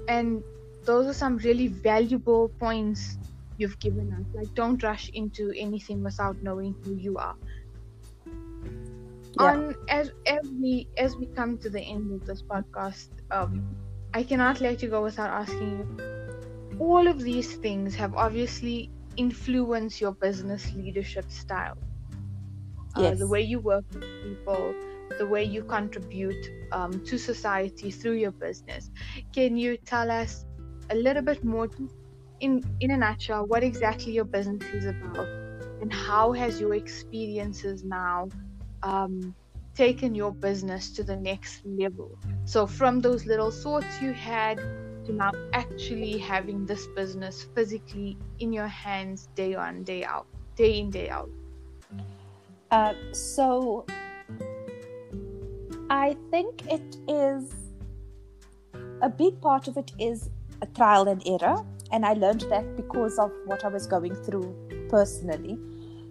And those are some really valuable points you've given us. Like, don't rush into anything without knowing who you are. As we come to the end of this podcast, I cannot let you go without asking you, all of these things have obviously influenced your business leadership style. The way you work with people, the way you contribute to society through your business. Can you tell us a little bit more, in a nutshell, what exactly your business is about, and how has your experiences now taken your business to the next level? So from those little thoughts you had to now actually having this business physically in your hands day in, day out. So I think it is a big part of it is a trial and error, and I learned that because of what I was going through personally.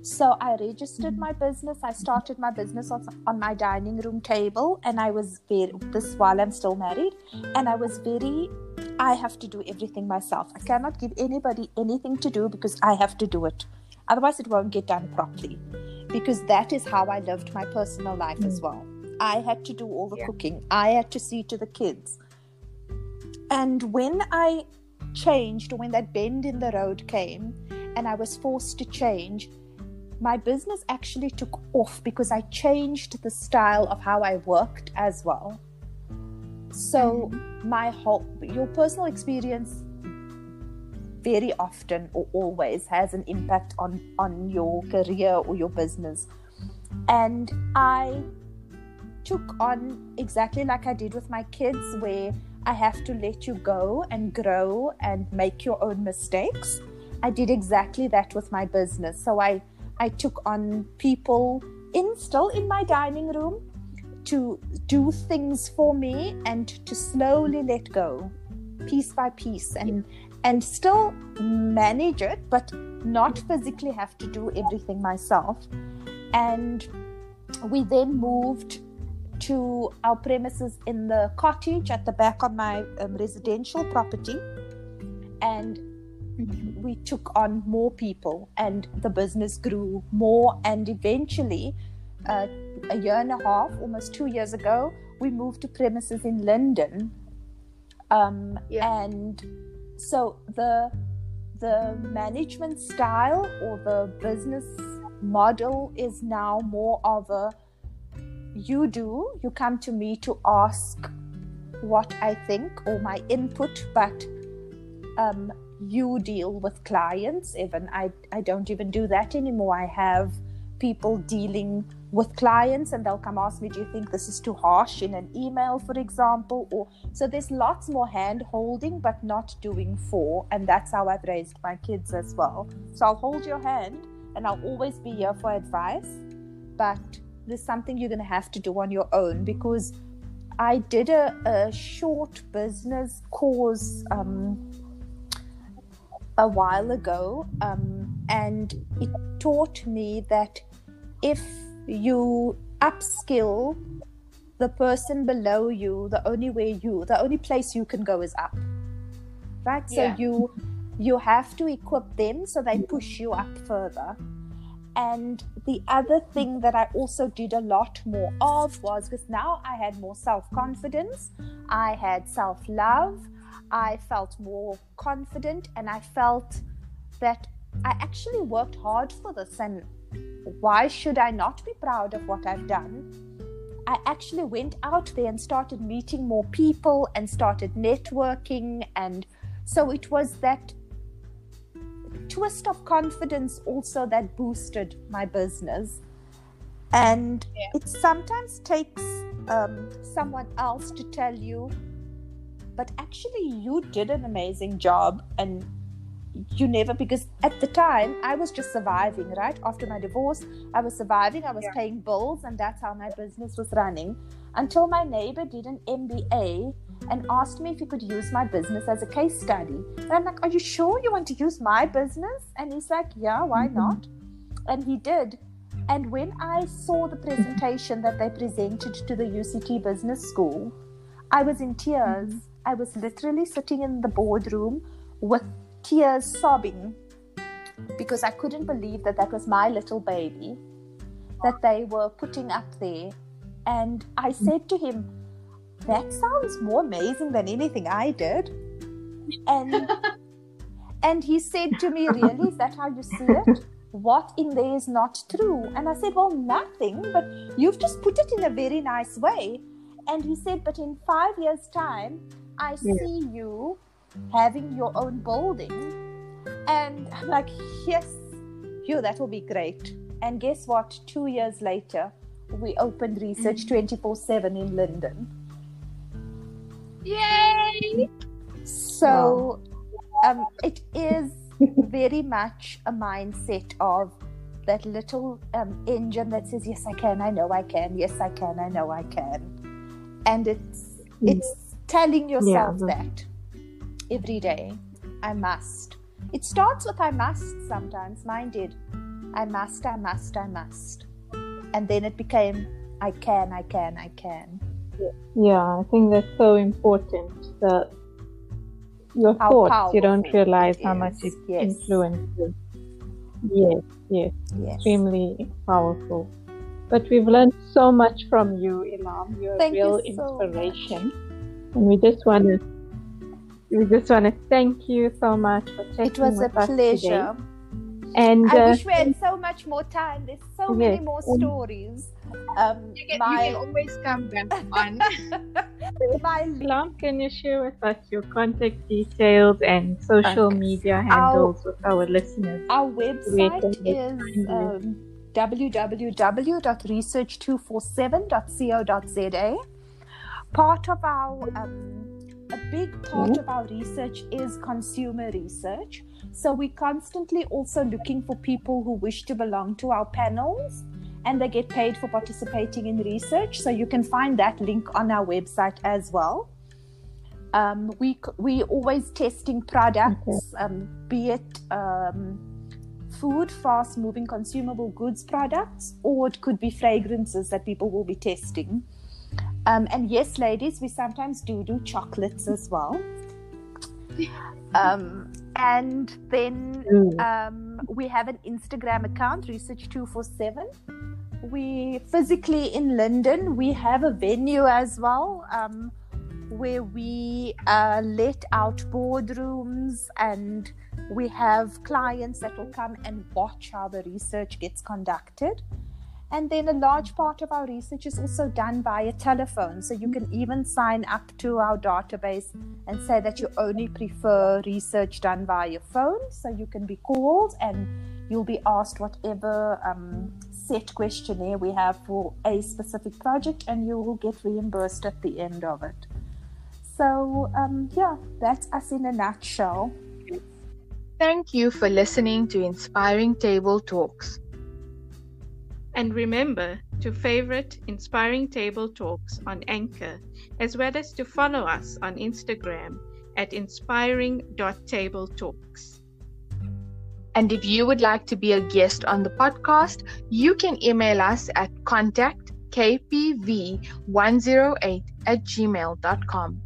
So I registered my business. I started my business on my dining room table, and I was while I'm still married, and I have to do everything myself. I cannot give anybody anything to do because I have to do it. Otherwise it won't get done properly, because that is how I lived my personal life as well. I had to do all the cooking. I had to see to the kids. And when I changed, when that bend in the road came and I was forced to change, my business actually took off because I changed the style of how I worked as well. So your personal experience very often or always has an impact on your career or your business. And I took on exactly like I did with my kids, where I have to let you go and grow and make your own mistakes. I did exactly that with my business. So I took on people still in my dining room to do things for me and to slowly let go, piece by piece, and still manage it, but not physically have to do everything myself. And we then moved to our premises in the cottage at the back of my residential property, and we took on more people, and the business grew more. And eventually, a year and a half, almost 2 years ago, we moved to premises in London. And so the management style or the business model is now more of a you come to me to ask what I think or my input, but you deal with clients. Even I don't even do that anymore. I have people dealing with clients, and they'll come ask me, do you think this is too harsh in an email, for example? Or so there's lots more hand holding, but not doing for. And that's how I've raised my kids as well. So I'll hold your hand and I'll always be here for advice, but there's something you're going to have to do on your own, because I did a short business course a while ago, and it taught me that if you upskill the person below you, the only place you can go is up, right? So you have to equip them so they push you up further. And the other thing that I also did a lot more of was, because now I had more self-confidence, I had self-love, I felt more confident, and I felt that I actually worked hard for this, and why should I not be proud of what I've done? I actually went out there and started meeting more people and started networking, and so it was that twist of confidence also that boosted my business. And it sometimes takes someone else to tell you, but actually you did an amazing job, and you never, because at the time I was just surviving, right? After my divorce, I was surviving, I was paying bills, and that's how my business was running, until my neighbor did an MBA and asked me if he could use my business as a case study. And I'm like, are you sure you want to use my business? And he's like, yeah, why not? And he did. And when I saw the presentation that they presented to the UCT Business School, I was in tears. I was literally sitting in the boardroom with tears, sobbing, because I couldn't believe that that was my little baby that they were putting up there. And I said to him, that sounds more amazing than anything I did. And he said to me, really, is that how you see it? What in there is not true? And I said, well, nothing, but you've just put it in a very nice way. And he said, but in 5 years' time, I see you having your own building. And I'm like, yes, that will be great. And guess what? 2 years later, we opened Research 24/7 in London. Yay! So it is very much a mindset of that little engine that says, yes, I can, I know I can, yes, I can, I know I can. And it's telling yourself that every day, I must. It starts with I must sometimes. Mine did. I must, I must, I must. And then it became I can, I can, I can. Yeah, I think that's so important. Your thoughts, you don't realize how much it influences. Yes, extremely powerful. But we've learned so much from you, Ilham. You're a real inspiration. And we just want to thank you so much for chatting with us. It was a pleasure. Today. And I wish we had so much more time. There's so many more stories. You can always come back on. Ilham, can you share with us your contact details and social media handles with our listeners? Our website is www.research247.co.za. Part of our a big part of our research is consumer research. So we're constantly also looking for people who wish to belong to our panels, and they get paid for participating in research. So you can find that link on our website as well. We always testing products, be it food, fast-moving consumable goods products, or it could be fragrances that people will be testing. And yes, ladies, we sometimes do chocolates as well. And then we have an Instagram account, Research247. We physically in London, we have a venue as well, where we let out boardrooms, and we have clients that will come and watch how the research gets conducted. And then a large part of our research is also done via telephone. So you can even sign up to our database and say that you only prefer research done via phone. So you can be called and you'll be asked whatever set questionnaire we have for a specific project, and you will get reimbursed at the end of it. So, that's us in a nutshell. Thank you for listening to Inspiring Table Talks. And remember to favorite Inspiring Table Talks on Anchor, as well as to follow us on Instagram at inspiring.tabletalks. And if you would like to be a guest on the podcast, you can email us at contactkpv108@gmail.com.